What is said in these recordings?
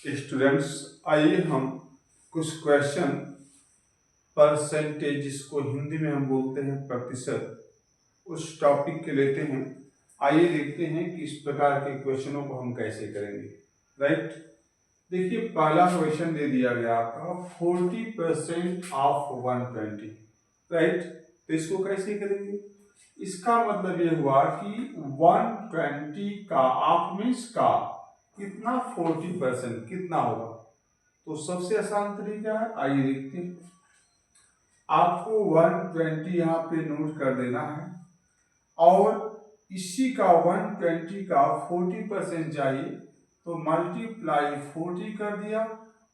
Students, आइए हम कुछ क्वेश्चन परसेंटेज, जिसको हिंदी में हम बोलते हैं प्रतिशत, उस टॉपिक के लेते हैं। आइए देखते हैं कि इस प्रकार के क्वेश्चनों को हम कैसे करेंगे। राइट, देखिए पहला क्वेश्चन दे दिया गया आपका 40% ऑफ 120। राइट, तो इसको कैसे करेंगे? इसका मतलब ये हुआ कि 120 का ऑफ मीन्स का कितना 40% कितना होगा। तो सबसे आसान तरीका है, आइए देखते हैं। आपको 120 यहाँ पे नोट कर देना है और इसी का 120 का 40% चाहिए, तो मल्टीप्लाई 40 कर दिया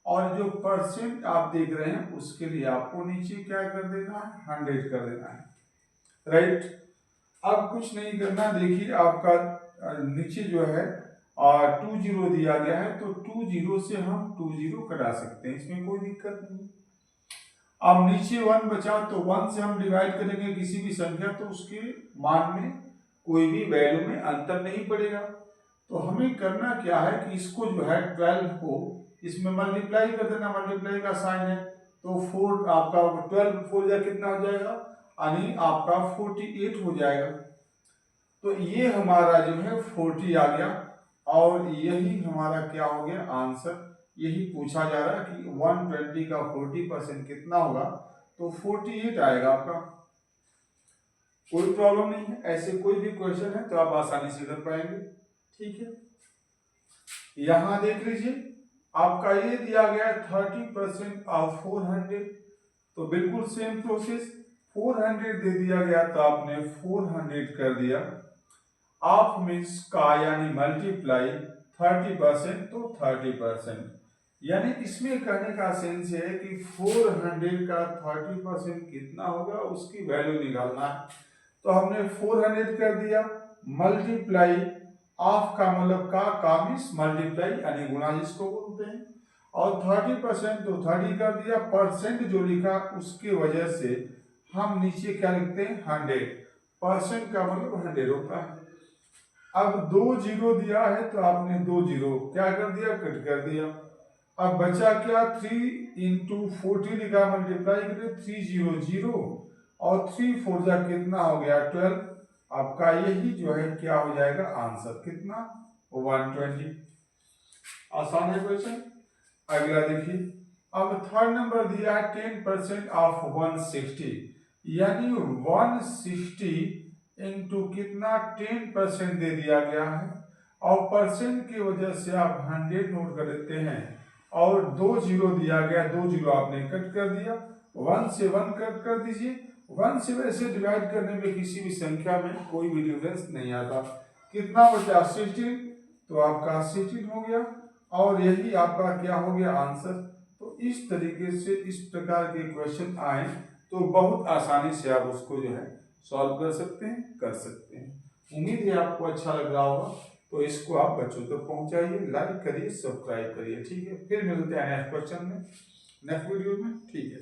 और जो परसेंट आप देख रहे हैं उसके लिए आपको नीचे क्या कर देना है, 100 कर देना है। राइट, अब कुछ नहीं करना। देखिए आपका नीचे जो है 20 दिया गया है, तो 20 से हम 20 कटा सकते हैं, इसमें कोई दिक्कत नहीं। अब नीचे 1 बचा, तो 1 से हम डिवाइड करेंगे किसी भी संख्या, तो उसके मान में कोई भी वैल्यू में अंतर नहीं पड़ेगा। तो हमें करना क्या है कि इसको जो है 12 को इसमें मल्टीप्लाई कर देना, मल्टीप्लाई का साइन है, तो 4 आपका 12 4 या कितना हो जाएगा, यानी आपका 48 हो जाएगा। तो ये हमारा जो है 40 आ गया और यही हमारा क्या हो गया आंसर। यही पूछा जा रहा है कि 120 का 40% कितना होगा, तो 48 आएगा आपका। कोई प्रॉब्लम नहीं है, ऐसे कोई भी क्वेश्चन है तो आप आसानी से कर पाएंगे। ठीक है, यहां देख लीजिए आपका ये दिया गया है 30% ऑफ 400, तो बिल्कुल सेम प्रोसेस। 400 दे दिया गया तो आपने 400 कर दिया, ऑफ मीन्स का यानी मल्टीप्लाई 30%, तो 30%, यानी इसमें कहने का सेंस है कि 400 का 30% कितना होगा उसकी वैल्यू निकालना है। तो हमने 400 कर दिया, मल्टीप्लाई ऑफ का मतलब का मीन्स मल्टीप्लाई यानी गुणा जिसको बोलते हैं, और 30% तो 30 कर दिया, परसेंट जो लिखा उसके वजह से हम नीचे क्या लिखते हैं 100%, का मतलब 100 होता है। अब 2 0 दिया है तो आपने 2 0 क्या कर दिया, कट कर दिया। अब बचा क्या, 3 इंटू 40 लिखा, मल्टीप्लाई करें 300 और 3 4 जा कितना हो गया 12। आपका यही जो है क्या हो जाएगा आंसर, कितना 120। आसान है क्वेश्चन। अगला देखिए, अब थर्ड नंबर दिया है 10% ऑफ 160, यानी 160 इंटू कितना 10% दे दिया गया है, और परसेंट की वजह से आप 100 नोट कर देते हैं, और 2 0 दिया गया, 2 0 आपने कट कर दिया, 1 से 1 कट कर दीजिए। 1 से वैसे डिवाइड करने में किसी भी संख्या में कोई भी डिफरेंस नहीं आता। कितना बचा 16, तो आपका 16 हो गया और यही आपका क्या हो गया आंसर। तो इस तरीके से इस प्रकार के क्वेश्चन आए तो बहुत आसानी से आप उसको जो है सॉल्व कर सकते हैं। उम्मीद है आपको अच्छा लग रहा होगा, तो इसको आप बच्चों तक पहुंचाइए, लाइक करिए, सब्सक्राइब करिए। ठीक है, फिर मिलते हैं नेक्स्ट क्वेश्चन में, नेक्स्ट वीडियो में। ठीक है।